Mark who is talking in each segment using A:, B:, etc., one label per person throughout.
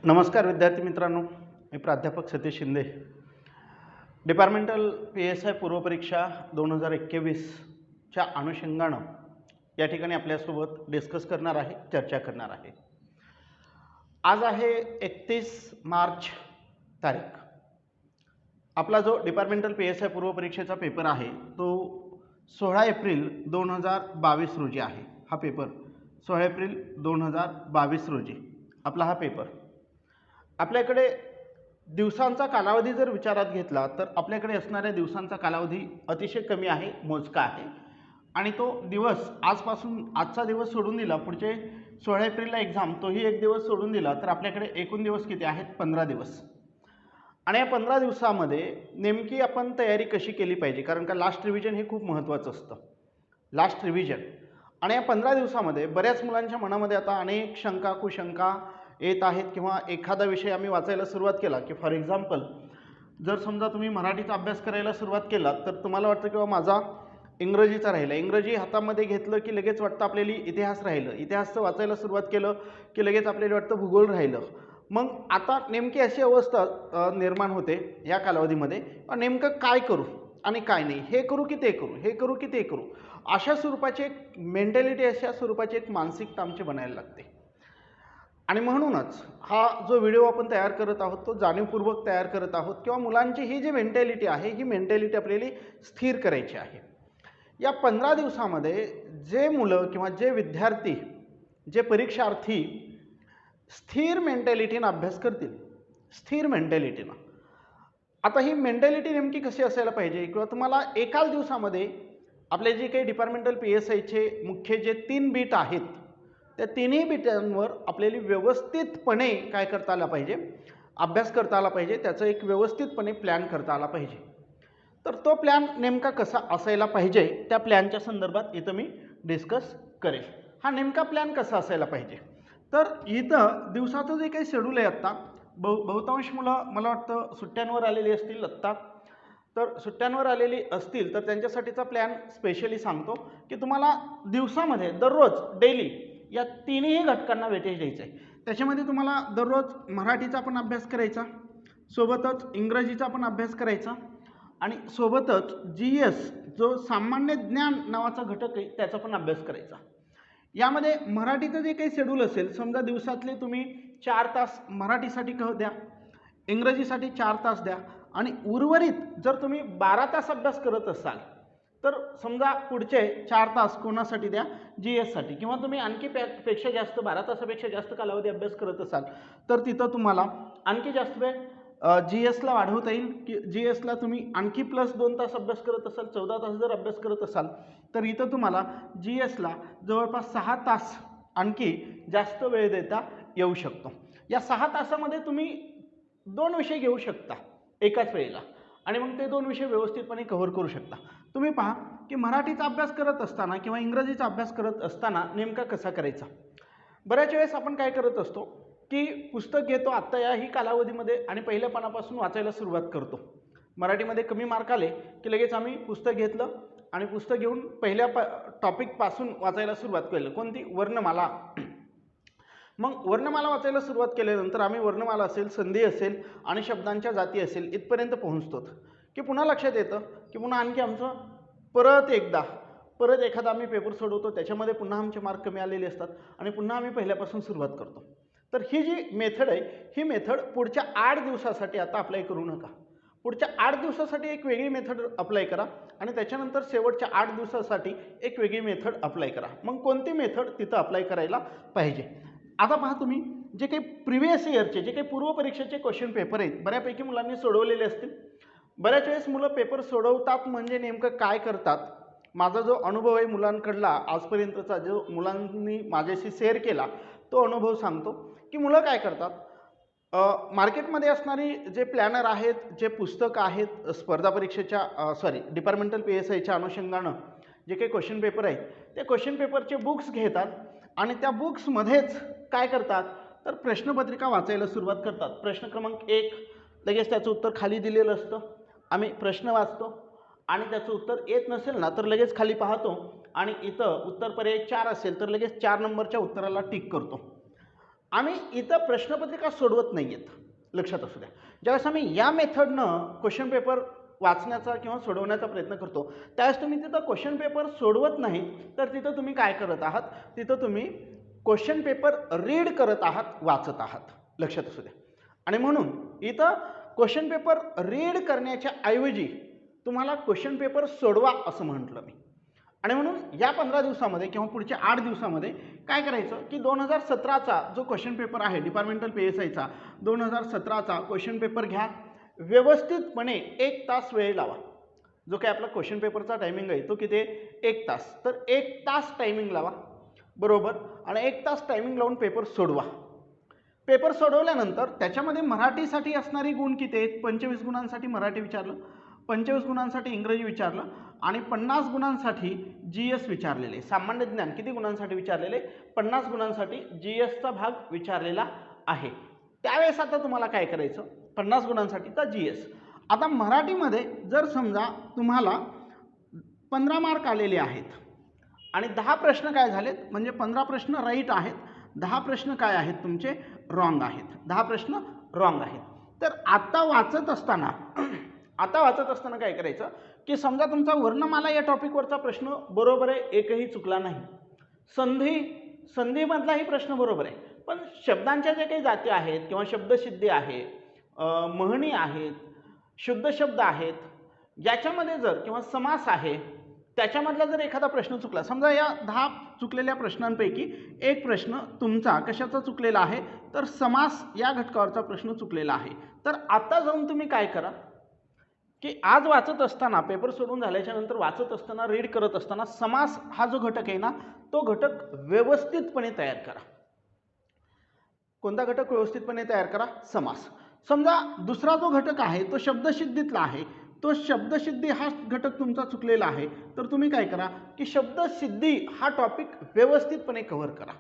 A: नमस्कार विद्यार्थी मित्रांनो, मी प्राध्यापक सतीश शिंदे. डिपार्टमेंटल PSI पूर्वपरीक्षा 2021च्या अनुषंगानं या ठिकाणी आपल्यासोबत डिस्कस करणार आहे, चर्चा करणार आहे. आज आहे 31 मार्च तारीख. आपला जो डिपार्टमेंटल PSI पूर्वपरीक्षेचा पेपर आहे तो 16 एप्रिल 2022 रोजी आहे. हा पेपर 16 एप्रिल 2022 रोजी आपला हा पेपर. आपल्याकडे दिवसांचा कालावधी जर विचारात घेतला तर आपल्याकडे असणाऱ्या दिवसांचा कालावधी अतिशय कमी आहे, मोजका आहे. आणि तो दिवस आजचा दिवस सोडून दिला, पुढचे 16 एप्रिलला एक्झाम, तोही एक दिवस सोडून दिला तर आपल्याकडे एकूण दिवस किती आहेत? 15 दिवस. आणि या 15 दिवसामध्ये नेमकी आपण तयारी कशी केली पाहिजे, कारण का लास्ट रिव्हिजन हे खूप महत्त्वाचं असतं, लास्ट रिव्हिजन. आणि या 15 दिवसामध्ये बऱ्याच मुलांच्या मनामध्ये आता अनेक शंका कुशंका येत आहेत, किंवा एखादा विषय आम्ही वाचायला सुरुवात केला की फॉर एक्झाम्पल जर समजा तुम्ही मराठीचा अभ्यास करायला सुरुवात केला तर तुम्हाला वाटतं किंवा माझा इंग्रजीचा राहिला, इंग्रजी हातामध्ये घेतलं की लगेच वाटतं आपल्याला इतिहास राहिलं, इतिहासचं वाचायला सुरुवात केलं की लगेच आपल्याला वाटतं भूगोल राहिलं. मग आता नेमकी अशी अवस्था निर्माण होते या कालावधीमध्ये, नेमकं काय करू आणि काय नाही, हे करू की ते करू, हे करू की ते करू, अशा स्वरूपाची एक मेंटॅलिटी, अशा स्वरूपाची एक मानसिकता आमची बनायला लागते. आणि म्हणूनच हा जो व्हिडिओ आपण तयार करत आहोत तो जाणीवपूर्वक तयार करत आहोत, किंवा मुलांची ही जी मेंटॅलिटी आहे ही मेंटॅलिटी आपल्याला स्थिर करायची आहे. या 15 दिवसामध्ये जे मुलं किंवा जे विद्यार्थी, जे परीक्षार्थी स्थिर मेंटॅलिटीनं अभ्यास करतील, स्थिर मेंटॅलिटीनं, आता ही मेंटॅलिटी नेमकी कशी असायला पाहिजे, किंवा तुम्हाला एकाच दिवसामध्ये आपले जे काही डिपार्टमेंटल PSIचे मुख्य जे 3 बीट आहेत त्या तिन्ही बीटांवर आपल्याला व्यवस्थितपणे काय करता आला पाहिजे, अभ्यास करता आला पाहिजे, त्याचं एक व्यवस्थितपणे प्लॅन करता आला पाहिजे. तर तो प्लॅन नेमका कसा असायला पाहिजे त्या प्लॅनच्या संदर्भात इथं मी डिस्कस करेल. हा नेमका प्लॅन कसा असायला पाहिजे, तर इथं दिवसाचं जे काही शेड्यूल आहे आत्ता बहुतांश मुलं मला वाटतं सुट्ट्यांवर आलेली असतील आत्ता, तर सुट्ट्यांवर आलेली असतील तर त्यांच्यासाठीचा प्लॅन स्पेशली सांगतो की तुम्हाला दिवसामध्ये दररोज डेली या तिन्ही घटकांना वेटेज द्यायचं आहे. त्याच्यामध्ये तुम्हाला दररोज मराठीचा पण अभ्यास करायचा, सोबतच इंग्रजीचा पण अभ्यास करायचा, आणि सोबतच GS जो सामान्य ज्ञान नावाचा घटक आहे त्याचा पण अभ्यास करायचा. यामध्ये मराठीचं जे काही शेड्यूल असेल, समजा दिवसातले तुम्ही 4 तास मराठीसाठी द्या, इंग्रजीसाठी 4 तास द्या, आणि उर्वरित जर तुम्ही 12 तास अभ्यास करत असाल तर समजा पुढचे 4 तास कोणासाठी द्या, GS साठी, किंवा तुम्ही आणखी पेक्षा जास्त 12 तासापेक्षा जास्त कालावधी अभ्यास करत असाल तर तिथं तुम्हाला आणखी जास्त वेळ GS ला वाढवता येईल, की GS ला तुम्ही आणखी प्लस 2 तास अभ्यास करत असाल, 14 तास जर अभ्यास करत असाल तर इथं तुम्हाला GS ला जवळपास 6 तास आणखी जास्त वेळ देता येऊ शकतो. या 6 तासामध्ये तुम्ही 2 विषय घेऊ शकता एकाच वेळेला, आणि मग ते 2 विषय व्यवस्थितपणे कव्हर करू शकता. तुम्ही पहा की मराठीचा अभ्यास करत असताना किंवा इंग्रजीचा अभ्यास करत असताना नेमका कसा करायचा. बऱ्याच वेळेस आपण काय करत असतो की पुस्तक घेतो आत्ता याही कालावधीमध्ये आणि पहिल्या पानापासून वाचायला सुरुवात करतो. मराठीमध्ये कमी मार्क आले की लगेच आम्ही पुस्तक घेतलं आणि पुस्तक घेऊन पहिल्या टॉपिकपासून वाचायला सुरुवात केलं, कोणती? वर्णमाला. मग वर्णमाला वाचायला सुरुवात केल्यानंतर आम्ही वर्णमाला असेल, संधी असेल आणि शब्दांच्या जाती असेल इथपर्यंत पोहोचतो, की पुन्हा लक्षात येतं की पुन्हा आणखी आमचं परत एखादा आम्ही पेपर सोडवतो, त्याच्यामध्ये पुन्हा आमचे मार्क कमी आलेले असतात आणि पुन्हा आम्ही पहिल्यापासून सुरुवात करतो. तर ही जी मेथड आहे ही मेथड पुढच्या 8 दिवसासाठी आता अप्लाय करू नका. पुढच्या 8 दिवसासाठी एक वेगळी मेथड अप्लाय करा, आणि त्याच्यानंतर शेवटच्या 8 दिवसासाठी एक वेगळी मेथड अप्लाय करा. मग कोणती मेथड तिथं अप्लाय करायला पाहिजे. आता पहा, तुम्ही जे काही प्रिव्हियस इयरचे जे काही पूर्वपरीक्षेचे क्वेश्चन पेपर आहेत बऱ्यापैकी मुलांनी सोडवलेले असतील. बऱ्याच वेळेस मुलं पेपर सोडवतात म्हणजे नेमकं काय करतात, माझा जो अनुभव आहे मुलांकडला आजपर्यंतचा, जो मुलांनी माझ्याशी शेअर केला तो अनुभव सांगतो की मुलं काय करतात, मार्केटमध्ये असणारी जे प्लॅनर आहेत, जे पुस्तक आहेत स्पर्धा परीक्षेच्या डिपार्टमेंटल PSIच्या अनुषंगानं जे काही क्वेश्चन पेपर आहेत ते क्वेश्चन पेपरचे बुक्स घेतात आणि त्या बुक्समध्येच काय करतात तर प्रश्नपत्रिका वाचायला सुरुवात करतात. प्रश्न क्रमांक 1 लगेच त्याचं उत्तर खाली दिलेलं असतं, आम्ही प्रश्न वाचतो आणि त्याचं उत्तर येत नसेल ना तर लगेच खाली पाहतो आणि इथं उत्तर पर्याय 4 असेल तर लगेच 4 नंबरच्या उत्तराला टिक करतो. आम्ही इथं प्रश्नपत्रिका सोडवत नाही आहेत, लक्षात असू द्या. ज्यावेळेस आम्ही या मेथडनं क्वेश्चन पेपर वाचण्याचा किंवा सोडवण्याचा प्रयत्न करतो त्यावेळेस तुम्ही तिथं क्वेश्चन पेपर सोडवत नाही, तर तिथं तुम्ही काय करत आहात, तिथं तुम्ही क्वेश्चन पेपर रीड करत आहात, वाचत आहात, लक्षात असू द्या. आणि म्हणून इथं क्वेश्चन पेपर रीड करण्याच्या ऐवजी तुम्हाला क्वेश्चन पेपर सोडवा असं म्हटलं मी. आणि म्हणून या 15 दिवसामध्ये किंवा पुढच्या 8 दिवसामध्ये काय करायचं की 2017चा जो क्वेश्चन पेपर आहे डिपार्टमेंटल PSIचा 2017चा क्वेश्चन पेपर घ्या, व्यवस्थितपणे 1 तास वेळ लावा. जो काही आपला क्वेश्चन पेपरचा टायमिंग आहे तो किती आहे, 1 तास. तर 1 तास टायमिंग लावा, बरोबर. आणि 1 तास टायमिंग लावून पेपर सोडवा. पेपर सोडवल्यानंतर त्याच्यामध्ये मराठीसाठी असणारी गुण किती आहेत, 25 गुणांसाठी मराठी विचारलं, 25 गुणांसाठी इंग्रजी विचारलं आणि 50 गुणांसाठी GS विचारलेले. सामान्य ज्ञान किती गुणांसाठी विचारलेले, 50 गुणांसाठी GSचा भाग विचारलेला आहे. त्यावेळेस आता तुम्हाला काय करायचं, 50 गुणांसाठीचा GS. आता मराठीमध्ये जर समजा तुम्हाला 15 मार्क आलेले आहेत आणि 10 प्रश्न काय झालेत, म्हणजे 15 प्रश्न राईट आहेत, 10 प्रश्न काय आहेत तुमचे रॉंग आहेत, 10 प्रश्न रॉंग आहेत. तर आता वाचत असताना काय करायचं की समजा तुमचा वर्णमाला या टॉपिकवरचा प्रश्न बरोबर आहे, एकही चुकला नाही. संधीमधलाही प्रश्न बरोबर आहे, पण शब्दांच्या जे काही जाती आहेत किंवा शब्दसिद्धी आहे, म्हणी आहेत, शुद्ध शब्द आहेत, याच्यामध्ये जर किंवा समास आहे त्याच्यामधला जर एखादा प्रश्न चुकला, समजा या 10 चुकलेल्या प्रश्नांपैकी एक प्रश्न तुमचा कशाचा चुकलेला आहे, तर समास या घटकावरचा प्रश्न चुकलेला आहे. तर आता जाऊन तुम्ही काय करा की आज वाचत असताना, पेपर सोडून झाल्याच्या नंतर वाचत असताना, रीड करत असताना समास हा जो घटक आहे ना, तो घटक व्यवस्थितपणे तयार करा. कोणता घटक व्यवस्थितपणे तयार करा, समास. समजा दुसरा जो घटक आहे तो शब्दसिद्धीतला आहे, तो शब्दसिद्धी हा घटक तुमचा चुकलेला आहे, तर तुम्ही काय करा की शब्दसिद्धी हा टॉपिक व्यवस्थितपणे कव्हर करा.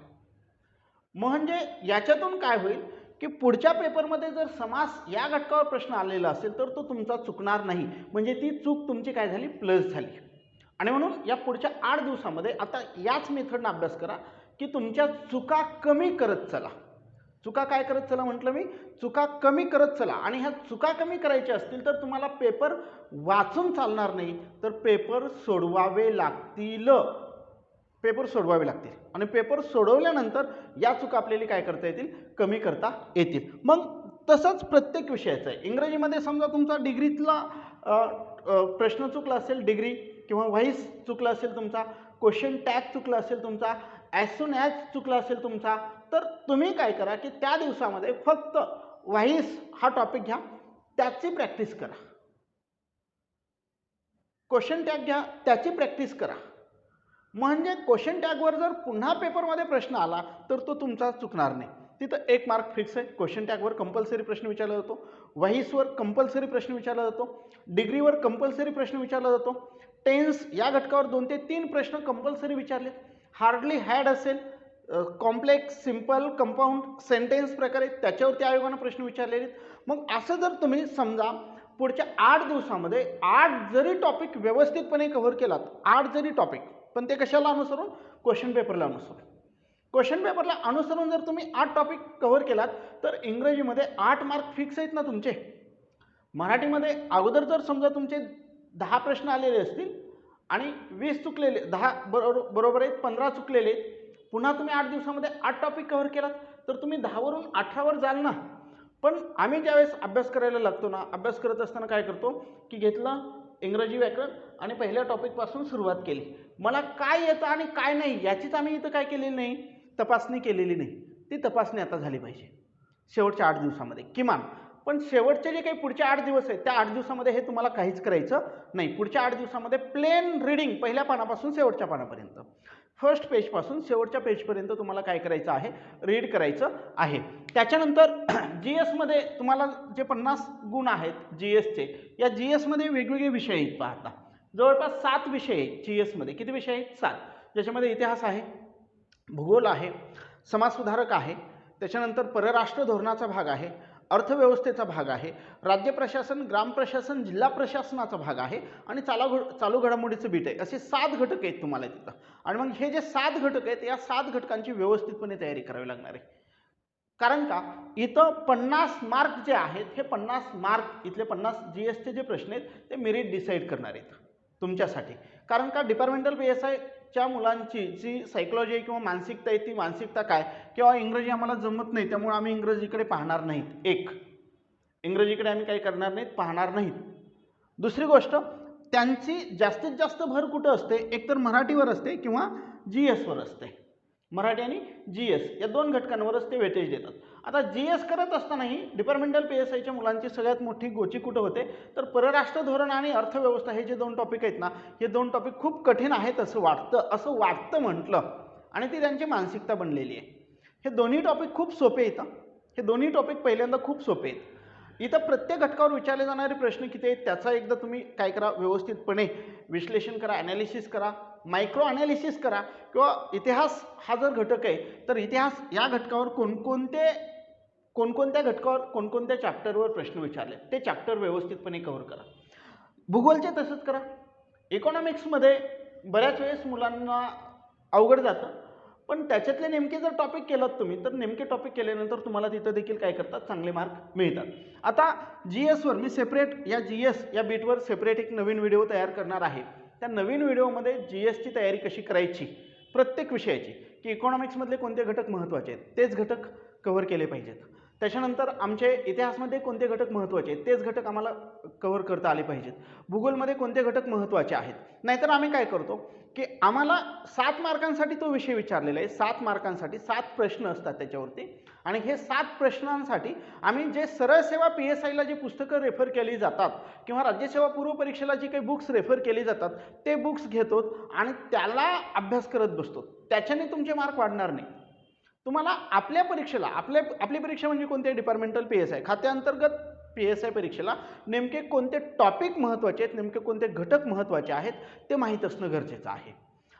A: म्हणजे याच्यातून काय होईल की पुढच्या पेपरमध्ये जर समास या घटकावर प्रश्न आलेला असेल तर तो तुमचा चुकणार नाही, म्हणजे ती चूक तुमची काय झाली, प्लस झाली. आणि म्हणून या पुढच्या 8 दिवसामध्ये आता याच मेथडनं अभ्यास करा की तुमच्या चुका कमी करत चला. चुका काय करत चला म्हटलं मी, चुका कमी करत चला. आणि ह्या चुका कमी करायच्या असतील तर तुम्हाला पेपर वाचून चालणार नाही, तर पेपर सोडवावे लागतील. आणि पेपर सोडवल्यानंतर या चुका आपल्याला काय करता येतील, कमी करता येतील. मग तसंच प्रत्येक विषयाचं आहे. इंग्रजीमध्ये समजा तुमचा डिग्रीतला प्रश्न चुकला असेल, डिग्री किंवा व्हाईस चुकला असेल तुमचा, क्वेश्चन टॅग चुकला असेल तुमचा, ॲज सून ॲज चुकला असेल तुमचा, तर तुम्ही काय करा की त्या दिवसामध्ये फक्त व्हाईस हा टॉपिक घ्या, त्याची प्रॅक्टिस करा. क्वेश्चन टॅग घ्या, त्याची प्रॅक्टिस करा. म्हणजे क्वेश्चन टॅगवर जर पुन्हा पेपरमध्ये प्रश्न आला तर तो तुमचा चुकणार नाही. तिथं 1 मार्क फिक्स आहे. क्वेश्चन टॅगवर कंपल्सरी प्रश्न विचारला जातो, व्हाईसवर कंपल्सरी प्रश्न विचारला जातो, डिग्रीवर कंपल्सरी प्रश्न विचारला जातो, टेन्स या घटकावर 2 ते 3 प्रश्न कंपल्सरी विचारले. हार्डली हॅड असेल, कॉम्प्लेक्स, सिंपल, कंपाऊंड, सेंटेन्स प्रकारे त्याच्यावरती आयोगानं प्रश्न विचारलेले. मग असं जर तुम्ही समजा पुढच्या 8 दिवसामध्ये 8 जरी टॉपिक व्यवस्थितपणे कव्हर केलात, 8 जरी टॉपिक, पण ते कशाला अनुसरून, क्वेश्चन पेपरला अनुसरून. क्वेश्चन पेपरला अनुसरून जर तुम्ही 8 टॉपिक कव्हर केलात तर इंग्रजीमध्ये 8 मार्क फिक्स आहेत ना तुमचे. मराठीमध्ये अगोदर जर समजा तुमचे 10 प्रश्न आलेले असतील आणि 20 चुकलेले, 10 बरोबर आहेत, 15 चुकलेले, पुन्हा तुम्ही 8 दिवसामध्ये 8 टॉपिक कव्हर केलात तर तुम्ही 10 वरून 18वर जाल ना. पण आम्ही ज्यावेळेस अभ्यास करायला लागतो ना, अभ्यास करत असताना काय करतो की घेतलं इंग्रजी व्याकरण आणि पहिल्या टॉपिकपासून सुरुवात केली. मला काय येतं आणि काय नाही याचीच आम्ही इथं काय केलेली नाही, तपासणी केलेली नाही. ती तपासणी आता झाली पाहिजे शेवटच्या 8 दिवसामध्ये किमान. पण शेवटचे जे काही पुढचे 8 दिवस आहेत त्या 8 दिवसामध्ये हे तुम्हाला काहीच करायचं नाही. पुढच्या 8 दिवसामध्ये प्लेन रीडिंग, पहिल्या पानापासून शेवटच्या पानापर्यंत, फर्स्ट पेजपासून शेवटच्या पेजपर्यंत तुम्हाला काय करायचं आहे, रीड करायचं आहे. त्याच्यानंतर GSमध्ये तुम्हाला जे 50 गुण आहेत GSचे, या GSमध्ये वेगवेगळे विषय आहेत. पाहता जवळपास 7 विषय आहेत GSमध्ये. किती विषय आहेत, 7. ज्याच्यामध्ये इतिहास आहे, भूगोल आहे, समाजसुधारक आहे, त्याच्यानंतर परराष्ट्र धोरणाचा भाग आहे, अर्थव्यवस्थेचा भाग आहे, राज्य प्रशासन, ग्राम प्रशासन, जिल्हा प्रशासनाचा भाग आहे आणि चालू घडामोडीचं बीट आहे. असे 7 घटक आहेत तुम्हाला तिथं. आणि मग हे जे 7 घटक आहेत या 7 घटकांची व्यवस्थितपणे तयारी करावी लागणार आहे. कारण का इथं 50 मार्क जे आहेत हे 50 मार्क इथले 50 GSचे जे प्रश्न आहेत ते मेरिट डिसाईड करणार आहेत तुमच्यासाठी. कारण का डिपार्टमेंटल PSIच्या मुलांची जी सायकोलॉजी किंवा मानसिकता आहे ती मानसिकता काय, किंवा इंग्रजी आम्हाला जमत नाही त्यामुळे आम्ही इंग्रजीकडे पाहणार नाहीत, एक इंग्रजीकडे आम्ही काही करणार नाहीत, पाहणार नाहीत. दुसरी गोष्ट त्यांची जास्तीत जास्त भर कुठं असते, एकतर मराठीवर असते किंवा GSवर असते. मराठी आणि GS या दोन घटकांवरच ते वेटेज देतात. आता GS करत असतानाही डिपार्टमेंटल PSIच्या मुलांची सगळ्यात मोठी गोची कुठं होते तर परराष्ट्र धोरण आणि अर्थव्यवस्था हे जे दोन टॉपिक आहेत ना, हे दोन टॉपिक खूप कठीण आहेत असं वाटतं म्हटलं, आणि ती त्यांची मानसिकता बनलेली आहे. हे दोन्ही टॉपिक खूप सोपे आहेत. हे दोन्ही टॉपिक पहिल्यांदा खूप सोपे आहेत. इथं प्रत्येक घटकावर विचारले जाणारे प्रश्न किती आहेत त्याचा एकदा तुम्ही काय करा, व्यवस्थितपणे विश्लेषण करा, ॲनालिसिस करा, मायक्रो ॲनालिसिस करा. किंवा इतिहास हा जर घटक आहे तर इतिहास या घटकावर कोणकोणत्या घटकावर कोणकोणत्या चॅप्टरवर प्रश्न विचारले ते चॅप्टर व्यवस्थितपणे कव्हर करा. भूगोलचे तसंच करा. इकॉनॉमिक्समध्ये बऱ्याच वेळेस मुलांना अवघड जातं, पण त्याच्यातले नेमके जर टॉपिक केलात तुम्ही तर नेमके टॉपिक केल्यानंतर तुम्हाला तिथं देखील काय करतात, चांगले मार्क मिळतात. आता GSवर मी सेपरेट या GS या बीटवर सेपरेट एक नवीन व्हिडिओ तयार करणार आहे. त्या नवीन व्हिडिओमध्ये GSची तयारी कशी करायची प्रत्येक विषयाची, की इकॉनॉमिक्समधले कोणते घटक महत्त्वाचे आहेत तेच घटक कव्हर केले पाहिजेत. त्याच्यानंतर आमचे इतिहासमध्ये कोणते घटक महत्त्वाचे आहेत तेच घटक आम्हाला कव्हर करता आले पाहिजेत. भूगोलमध्ये कोणते घटक महत्त्वाचे आहेत. नाहीतर आम्ही काय करतो की आम्हाला 7 मार्कांसाठी तो विषय विचारलेला आहे, 7 मार्कांसाठी 7 प्रश्न असतात त्याच्यावरती, आणि हे 7 प्रश्नांसाठी आम्ही जे सरळ सेवा PSIला जी पुस्तकं रेफर केली जातात किंवा राज्यसेवा पूर्व परीक्षेला जी काही बुक्स रेफर केली जातात ते बुक्स घेतो आणि त्याला अभ्यास करत बसतो. त्याच्याने तुमचे मार्क वाढणार नाही. तुम्हाला आपल्या परीक्षेला आपली परीक्षा म्हणजे कोणते, डिपार्टमेंटल PSI खात्याअंतर्गत PSI परीक्षेला नेमके कोणते टॉपिक महत्त्वाचे आहेत, नेमके कोणते घटक महत्त्वाचे आहेत ते माहीत असणं गरजेचं आहे.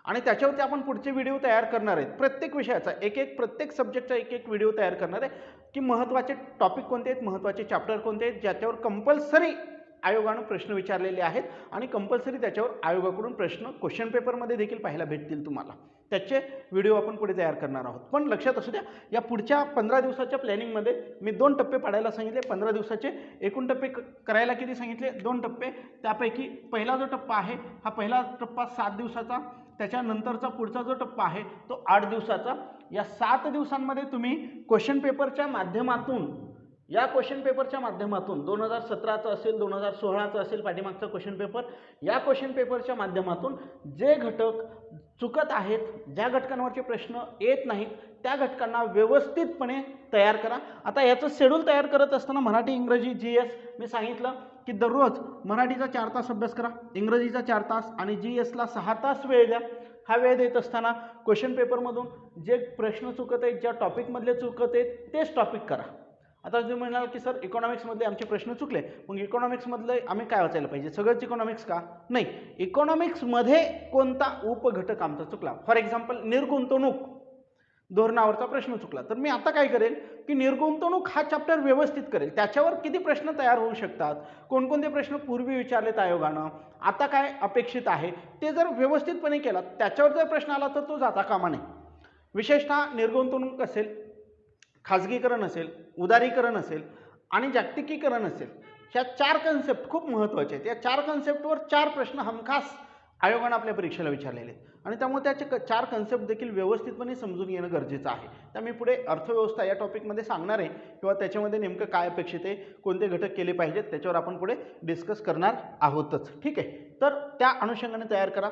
A: आणि त्याच्यावरती आपण पुढचे व्हिडिओ तयार करणार आहेत. प्रत्येक विषयाचा प्रत्येक सब्जेक्टचा एक व्हिडिओ तयार करणार आहे की महत्त्वाचे टॉपिक कोणते आहेत, महत्त्वाचे चॅप्टर कोणते आहेत, ज्याच्यावर कंपल्सरी आयोगानं प्रश्न विचारलेले आहेत आणि कंपल्सरी त्याच्यावर आयोगाकडून प्रश्न क्वेश्चन पेपरमध्ये देखील पाहायला भेटतील तुम्हाला. त्याचे व्हिडिओ आपण पुढे तयार करणार आहोत. पण लक्षात असू द्या, या पुढच्या 15 दिवसाच्या प्लॅनिंगमध्ये मी 2 टप्पे पाडायला सांगितले. 15 दिवसाचे एकूण टप्पे करायला किती सांगितले, 2 टप्पे. त्यापैकी पहिला जो टप्पा आहे हा पहिला टप्पा 7 दिवसाचा, त्याच्यानंतरचा पुढचा जो टप्पा आहे तो 8 दिवसाचा. या 7 दिवसांमध्ये तुम्ही क्वेश्चन पेपरच्या माध्यमातून 2017चं असेल, 2016चं असेल पाठीमागचा क्वेश्चन पेपर, या क्वेश्चन पेपरच्या माध्यमातून जे घटक चुकत आहेत, ज्या घटकांवरचे प्रश्न येत नाहीत त्या घटकांना व्यवस्थितपणे तयार करा. आता याचं शेड्यूल तयार करत असताना मराठी, इंग्रजी, GS मी सांगितलं की दररोज मराठीचा 4 तास अभ्यास करा, इंग्रजीचा 4 तास आणि GSला 6 तास वेळ द्या. हा वेळ देत असताना क्वेश्चन पेपरमधून जे प्रश्न चुकत आहेत, ज्या टॉपिकमधले चुकत आहेत तेच टॉपिक करा. आता तुम्ही म्हणाल की सर इकॉनॉमिक्समधले आमचे प्रश्न चुकले, मग इकॉनॉमिक्समधले आम्ही काय वाचायला पाहिजे, सगळंच इकॉनॉमिक्स का? नाही, इकॉनॉमिक्समध्ये कोणता उपघटक आमचा चुकला, फॉर एक्झाम्पल निर्गुंतवणूक धोरणावरचा प्रश्न चुकला, तर मी आता काय करेल की निर्गुंतवणूक हा चॅप्टर व्यवस्थित करेल. त्याच्यावर किती प्रश्न तयार होऊ शकतात, कोणकोणते प्रश्न पूर्वी विचारलेत आयोगानं, आता काय अपेक्षित आहे ते जर व्यवस्थितपणे केला, त्याच्यावर जर प्रश्न आला तर तो जाता कामा नये. विशेषतः निर्गुंतवणूक असेल, खाजगीकरण असेल, उदारीकरण असेल आणि जागतिकीकरण असेल, ह्या 4 कन्सेप्ट खूप महत्त्वाचे आहेत. या 4 कन्सेप्टवर 4 प्रश्न हमखास आयोगानं आपल्या परीक्षेला विचारलेले आहेत आणि त्यामुळे त्याचे 4 कन्सेप्ट देखील व्यवस्थितपणे समजून घेणं गरजेचं आहे. त्या मी पुढे अर्थव्यवस्था या टॉपिकमध्ये सांगणार आहे किंवा त्याच्यामध्ये नेमकं काय अपेक्षित आहे, कोणते घटक केले पाहिजेत त्याच्यावर आपण पुढे डिस्कस करणार आहोतच. ठीक आहे, तर त्या अनुषंगाने तयार करा.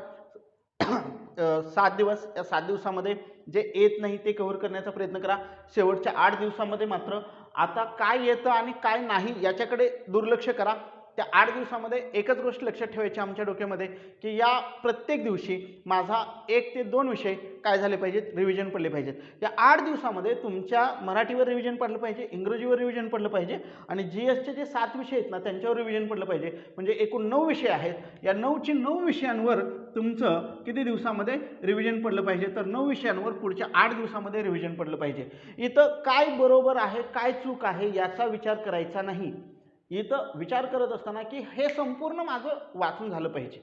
A: 7 दिवस, या 7 दिवसामध्ये जे येत नाही ते कव्हर करण्याचा प्रयत्न करा. शेवटच्या 8 दिवसामध्ये मात्र आता काय येतं आणि काय नाही याच्याकडे दुर्लक्ष करा. त्या 8 दिवसामध्ये एकच गोष्ट लक्षात ठेवायची आमच्या डोक्यामध्ये की या प्रत्येक दिवशी माझा 1 ते 2 विषय काय झाले पाहिजेत, रिव्हिजन पडले पाहिजेत. या 8 दिवसामध्ये तुमच्या मराठीवर रिव्हिजन पडलं पाहिजे, इंग्रजीवर रिव्हिजन पडलं पाहिजे आणि GSचे जे 7 विषय आहेत ना त्यांच्यावर रिव्हिजन पडलं पाहिजे. म्हणजे एकूण 9 विषय आहेत. या 9ची 9 विषयांवर तुमचं किती दिवसामध्ये रिव्हिजन पडलं पाहिजे, तर 9 विषयांवर पुढच्या 8 दिवसामध्ये रिव्हिजन पडलं पाहिजे. इथं काय बरोबर आहे, काय चूक आहे याचा विचार करायचा नाही. इथं विचार करत असताना की हे संपूर्ण माझं वाचून झालं पाहिजे.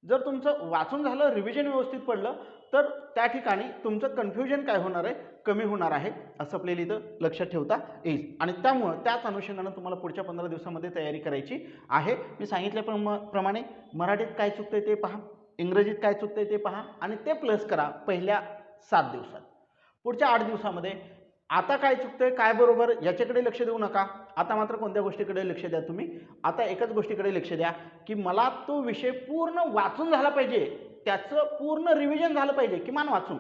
A: जर तुमचं वाचून झालं, रिव्हिजन व्यवस्थित पडलं तर त्या ठिकाणी तुमचं कन्फ्युजन काय होणार आहे, कमी होणार आहे, असं आपल्याला इथं लक्षात ठेवता येईल. आणि त्यामुळं त्याच अनुषंगानं तुम्हाला पुढच्या 15 दिवसामध्ये तयारी करायची आहे. मी सांगितल्याप्रमाणे मराठीत काय चुकतंय ते पहा, इंग्रजीत काय चुकतंय ते पहा आणि ते प्लस करा पहिल्या 7 दिवसात. पुढच्या 8 दिवसामध्ये आता काय चुकतंय काय बरोबर याच्याकडे लक्ष देऊ नका. आता मात्र कोणत्या गोष्टीकडे लक्ष द्या तुम्ही, आता एकच गोष्टीकडे लक्ष द्या की मला तो विषय पूर्ण वाचून झाला पाहिजे, त्याचं पूर्ण रिव्हिजन झालं पाहिजे, किमान वाचून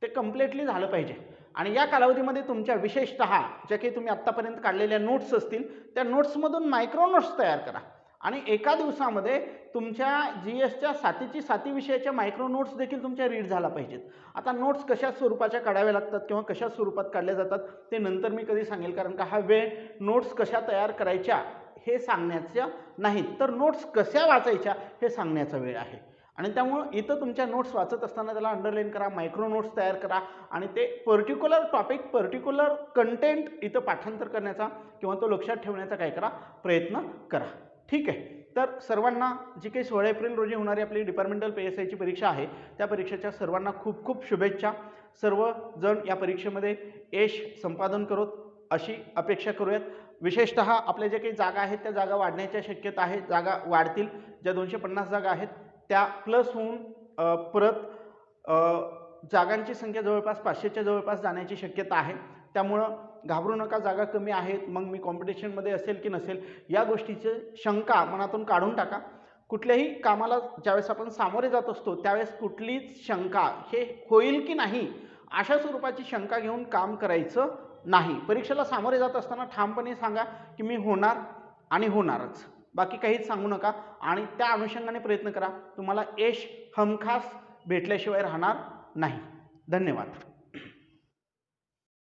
A: ते कम्प्लिटली झालं पाहिजे. आणि या कालावधीमध्ये तुमच्या विशेषतः ज्या काही तुम्ही आत्तापर्यंत काढलेल्या नोट्स असतील त्या नोट्समधून मायक्रो नोट्स तयार करा आणि एका दिवसामध्ये तुमच्या GSच्या साती विषयाच्या मायक्रो नोट्स देखील तुमच्या रीड झाला पाहिजेत. आता नोट्स कशा स्वरूपाच्या काढाव्या लागतात किंवा कशा स्वरूपात काढल्या जातात ते नंतर मी कधी सांगेल, कारण का हा वेळ नोट्स कशा तयार करायच्या हे सांगण्याचा नाही, तर नोट्स कशा वाचायच्या हे सांगण्याचा वेळ आहे. आणि त्यामुळं इथं तुमच्या नोट्स वाचत असताना त्याला अंडरलाईन करा, मायक्रो नोट्स तयार करा आणि ते पर्टिक्युलर टॉपिक पर्टिक्युलर कंटेंट इथं पाठांतर करण्याचा किंवा तो लक्षात ठेवण्याचा काय करा प्रयत्न करा. ठीक आहे. तर सर्वांना जी काही 16 एप्रिल रोजी होणारी आपली डिपार्टमेंटल PSIची परीक्षा आहे त्या परीक्षेच्या सर्वांना खूप खूप शुभेच्छा. सर्वजण या परीक्षेमध्ये यश संपादन करोत अशी अपेक्षा करूयात. विशेषतः आपल्या ज्या काही जागा आहेत त्या जागा वाढण्याच्या शक्यता आहे, जागा वाढतील. ज्या 250 जागा आहेत त्या प्लस होऊन परत जागांची संख्या जवळपास 500च्या जवळपास जाण्याची शक्यता आहे. त्यामुळं घाबरू नका, जागा कमी आहेत मग मी कॉम्पिटिशनमध्ये असेल की नसेल या गोष्टीची शंका मनातून काढून टाका. कुठल्याही कामाला ज्यावेळेस आपण सामोरे जात असतो त्यावेळेस कुठलीच शंका हे होईल की नाही अशा स्वरूपाची शंका घेऊन काम करायचं नाही. परीक्षेला सामोरे जात असताना ठामपणे सांगा की मी होणार आणि होणारच, बाकी काहीच सांगू नका आणि त्या अनुषंगाने प्रयत्न करा. तुम्हाला यश हमखास भेटल्याशिवाय राहणार नाही. धन्यवाद.